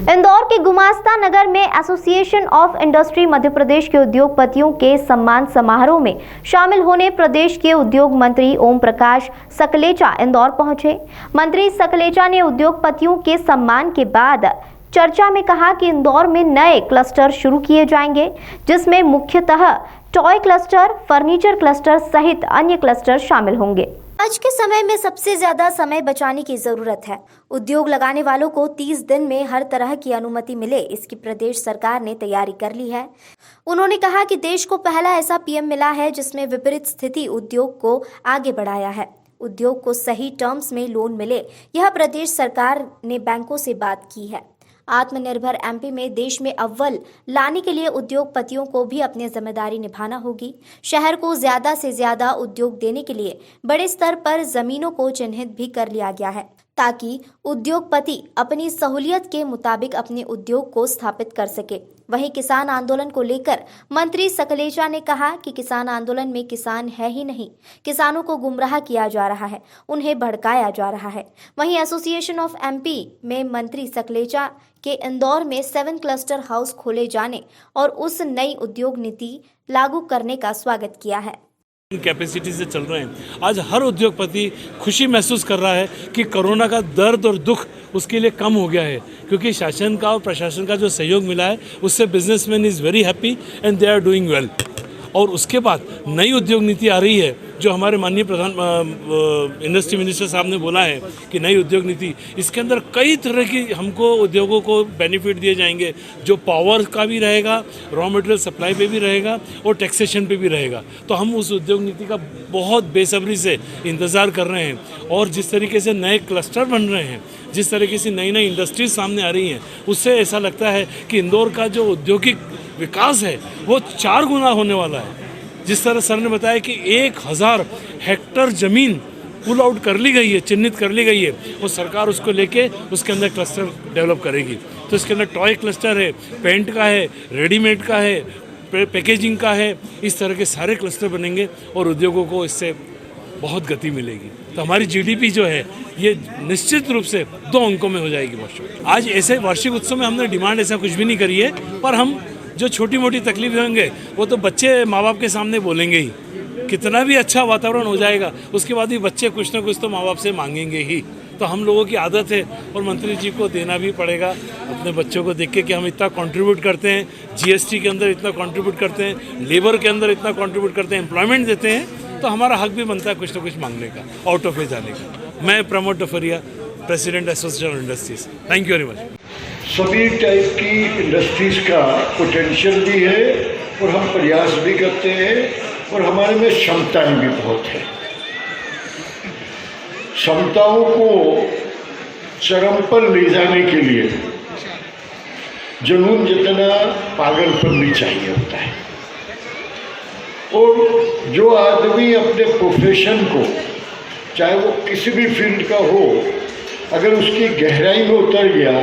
इंदौर के गुमास्ता नगर में association of industry Madhya Pradesh के उद्योगपतियों के सम्मान समारोह में शामिल होने प्रदेश के उद्योग मंत्री ओम प्रकाश सकलेचा इंदौर पहुंचे। मंत्री सकलेचा ने उद्योगपतियों के सम्मान के बाद चर्चा में कहा कि इंदौर में नए क्लस्टर शुरू किए जाएंगे, जिसमें मुख्यतः टॉय क्लस्टर, फर्नीचर क्लस्टर सहित अन्य क्लस्टर शामिल होंगे। आज के समय में सबसे ज्यादा समय बचाने की जरूरत है। उद्योग लगाने वालों को 30 दिन में हर तरह की अनुमति मिले, इसकी प्रदेश सरकार ने तैयारी कर ली है। उन्होंने कहा कि देश को पहला ऐसा पीएम मिला है जिसने विपरीत स्थिति उद्योग को आगे बढ़ाया है। उद्योग को सही टर्म्स में लोन मिले, यह प्रदेश सरकार ने बैंकों से बात की है। आत्मनिर्भर एमपी में देश में अव्वल लाने के लिए उद्योगपतियों को भी अपनी जिम्मेदारी निभाना होगी। शहर को ज्यादा से ज्यादा उद्योग देने के लिए बड़े स्तर पर जमीनों को चिन्हित भी कर लिया गया है, ताकि उद्योगपति अपनी सहूलियत के मुताबिक अपने उद्योग को स्थापित कर सके। वहीं किसान आंदोलन को लेकर मंत्री सकलेचा ने कहा कि किसान आंदोलन में किसान है ही नहीं, किसानों को गुमराह किया जा रहा है, उन्हें भड़काया जा रहा है। वहीं एसोसिएशन ऑफ एमपी में मंत्री सकलेचा के इंदौर में 7 क्लस्टर हाउस खोले जाने और उस नई उद्योग नीति लागू करने का स्वागत किया है। कैपेसिटी से चल रहे हैं। आज हर उद्योगपति खुशी महसूस कर रहा है कि कोरोना का दर्द और दुख उसके लिए कम हो गया है, क्योंकि शासन का और प्रशासन का जो सहयोग मिला है उससे businessman is very happy and they are doing well. और उसके बाद नई उद्योग नीति आ रही है, जो हमारे माननीय इंडस्ट्री मिनिस्टर साहब ने बोला है कि नई उद्योग नीति, इसके अंदर कई तरह की हमको उद्योगों को बेनिफिट दिए जाएंगे, जो पावर का भी रहेगा, रॉ मटेरियल सप्लाई पे भी रहेगा और टैक्सेशन पे भी रहेगा। तो हम उस उद्योग नीति का बहुत बेसब्री से इंतज़ार कर रहे हैं। और जिस तरीके से नए क्लस्टर बन रहे हैं, जिस तरीके से नई नई इंडस्ट्रीज सामने आ रही हैं, उससे ऐसा लगता है कि इंदौर का जो औद्योगिक विकास है वो 4 गुना होने वाला है। जिस तरह सर ने बताया कि 1000 हेक्टर ज़मीन पुल आउट कर ली गई है, चिन्हित कर ली गई है, और सरकार उसको लेके उसके अंदर क्लस्टर डेवलप करेगी। तो इसके अंदर टॉय क्लस्टर है, पेंट का है, रेडीमेड का है, पैकेजिंग का है, इस तरह के सारे क्लस्टर बनेंगे और उद्योगों को इससे बहुत गति मिलेगी। तो हमारी जीडीपी जो है ये निश्चित रूप से 2 अंकों में हो जाएगी वर्ष। आज ऐसे वार्षिक उत्सव में हमने डिमांड ऐसा कुछ भी नहीं करी है, पर हम जो छोटी मोटी तकलीफें होंगे वो तो बच्चे माँ बाप के सामने बोलेंगे ही। कितना भी अच्छा वातावरण हो जाएगा, उसके बाद भी बच्चे कुछ ना कुछ तो माँ बाप से मांगेंगे ही। तो हम लोगों की आदत है और मंत्री जी को देना भी पड़ेगा अपने बच्चों को देख के कि हम इतना कंट्रीब्यूट करते हैं, जीएसटी के अंदर इतना कंट्रीब्यूट करते हैं, लेबर के अंदर इतना कंट्रीब्यूट करते हैं, एम्प्लॉयमेंट देते हैं, तो हमारा हक भी बनता है कुछ ना कुछ मांगने का, आउट ऑफ एज आने का। मैं Pramod Dafria, president association of industries. Thank you very much. सभी टाइप की इंडस्ट्रीज़ का पोटेंशियल भी है और हम प्रयास भी करते हैं और हमारे में क्षमताएं भी बहुत हैं। क्षमताओं को चरम पर ले जाने के लिए जुनून जितना पागलपन भी चाहिए होता है। और जो आदमी अपने प्रोफेशन को, चाहे वो किसी भी फील्ड का हो, अगर उसकी गहराई में उतर गया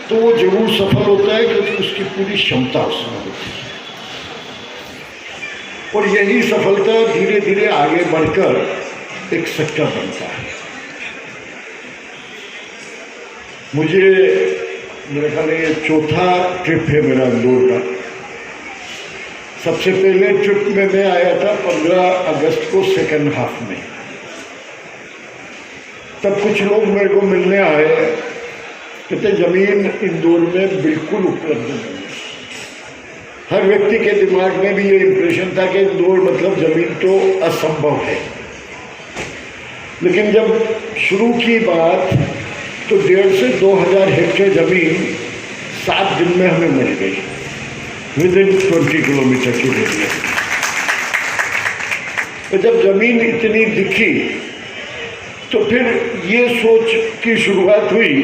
तो वो जरूर सफल होता है, क्योंकि उसकी पूरी क्षमता उसमें होती है। और यही सफलता धीरे धीरे आगे बढ़कर एक सेक्टर बनता है। मुझे मेरे ख्याल ये 4था ट्रिप है मेरा इंदौर का। सबसे पहले ट्रिप में मैं आया था 15 अगस्त को सेकंड हाफ में। तब कुछ लोग मेरे को मिलने आए, कहते ज़मीन इंदौर में बिल्कुल उपलब्ध नहीं है। हर व्यक्ति के दिमाग में भी ये इम्प्रेशन था कि इंदौर मतलब ज़मीन तो असंभव है। लेकिन जब शुरू की बात तो 1,500 से 2,000 हेक्टेयर ज़मीन 7 दिन में हमें मिल गई, विदिन 20 किलोमीटर की एरिया। तो जब ज़मीन इतनी दिखी तो फिर ये सोच की शुरुआत हुई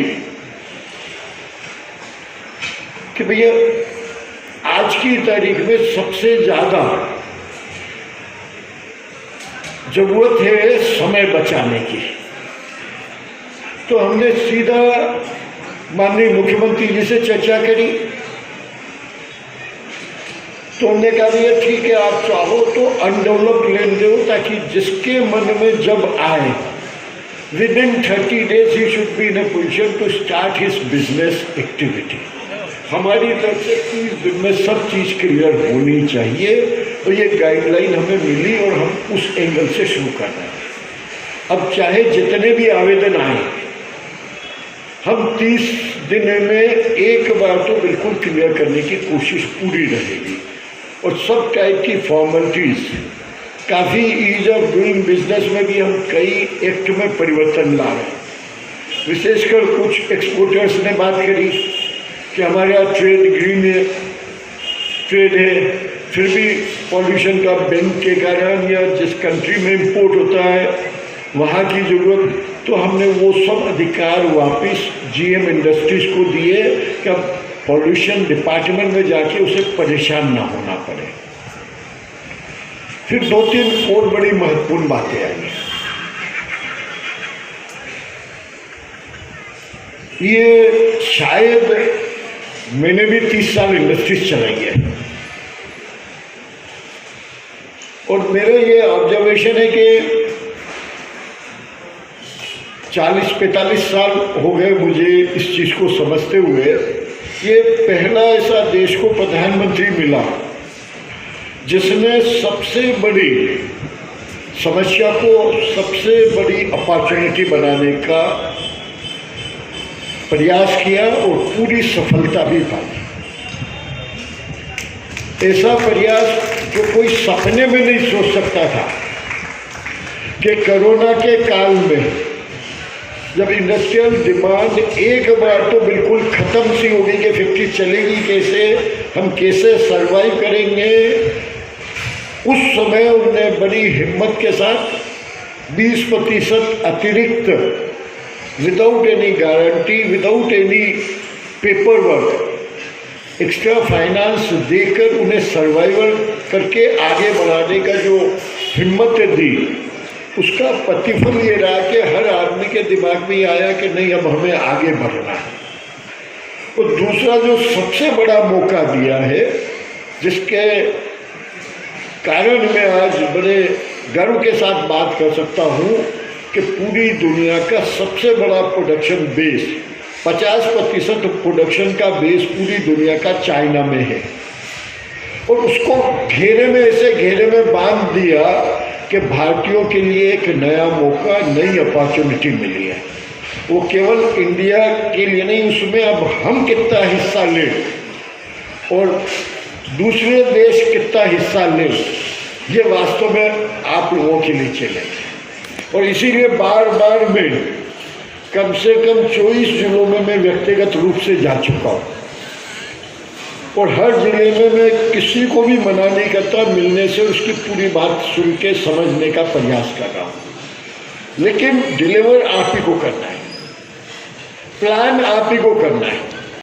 कि भैया आज की तारीख में सबसे ज़्यादा ज़रूरत है समय बचाने की। तो हमने सीधा माननीय मुख्यमंत्री जी से चर्चा करी। तो उन्होंने कहा भैया ठीक है, आप चाहो तो अनडेवलप्ड लैंड दो, ताकि जिसके मन में जब आए within 30 days he should be in a position to start his business activity. हमारी तरफ से 30 दिन में सब चीज़ क्लियर होनी चाहिए और ये गाइडलाइन हमें मिली और हम उस एंगल से शुरू कर रहे हैं। अब चाहे जितने भी आवेदन आए, हम 30 दिन में एक बार तो बिल्कुल क्लियर करने की कोशिश पूरी रहेगी और सब टाइप की फॉर्मेलिटीज़, काफ़ी ईज ऑफ डूइंग बिजनेस में भी हम कई एक्ट में परिवर्तन ला रहे हैं। विशेषकर कुछ एक्सपोर्टर्स ने बात करी कि हमारे यहाँ ट्रेड ग्रीन ट्रेड है, फिर भी पॉल्यूशन का बैंक के कारण या जिस कंट्री में इंपोर्ट होता है वहाँ की ज़रूरत, तो हमने वो सब अधिकार वापस जीएम इंडस्ट्रीज़ को दिए कि अब पॉल्यूशन डिपार्टमेंट में जाके उसे परेशान ना होना पड़े। फिर 2-3 और बड़ी महत्वपूर्ण बातें आई हैं। ये शायद मैंने भी 30 साल इंडस्ट्रीज चलाई है और मेरा ये ऑब्जर्वेशन है कि 40-45 साल हो गए मुझे इस चीज़ को समझते हुए। ये पहला ऐसा देश को प्रधानमंत्री मिला जिसने सबसे बड़ी समस्या को सबसे बड़ी अपॉर्चुनिटी बनाने का प्रयास किया और पूरी सफलता भी पाई। ऐसा प्रयास जो कोई सपने में नहीं सोच सकता था कि कोरोना के काल में जब इंडस्ट्रियल डिमांड एक बार तो बिल्कुल ख़त्म सी हो गई कि फैक्ट्री चलेगी कैसे, हम कैसे सर्वाइव करेंगे, उस समय उन्होंने बड़ी हिम्मत के साथ 20% अतिरिक्त without any guarantee, without any paper work, extra finance देकर उन्हें सर्वाइवल करके आगे बढ़ाने का जो हिम्मत दी, उसका प्रतिफल ये रहा कि हर आदमी के दिमाग में ये आया कि नहीं अब हमें आगे बढ़ना है। और दूसरा जो सबसे बड़ा मौका दिया है, जिसके कारण मैं आज बड़े गर्व के साथ बात कर सकता हूँ कि पूरी दुनिया का सबसे बड़ा प्रोडक्शन बेस, 50% प्रोडक्शन का बेस पूरी दुनिया का चाइना में है और उसको घेरे में ऐसे घेरे में बांध दिया कि भारतीयों के लिए एक नया मौका, नई अपॉर्चुनिटी मिली है। वो केवल इंडिया के लिए नहीं, उसमें अब हम कितना हिस्सा लें और दूसरे देश कितना हिस्सा लें, ये वास्तव में आप लोगों के लिए चैलेंज है। और इसीलिए बार बार मैं कम से कम 24 जिलों में मैं व्यक्तिगत रूप से जा चुका हूँ और हर जिले में मैं किसी को भी मना नहीं करता मिलने से, उसकी पूरी बात सुन के समझने का प्रयास कर रहा हूँ। लेकिन डिलीवर आप ही को करना है, प्लान आप ही को करना है।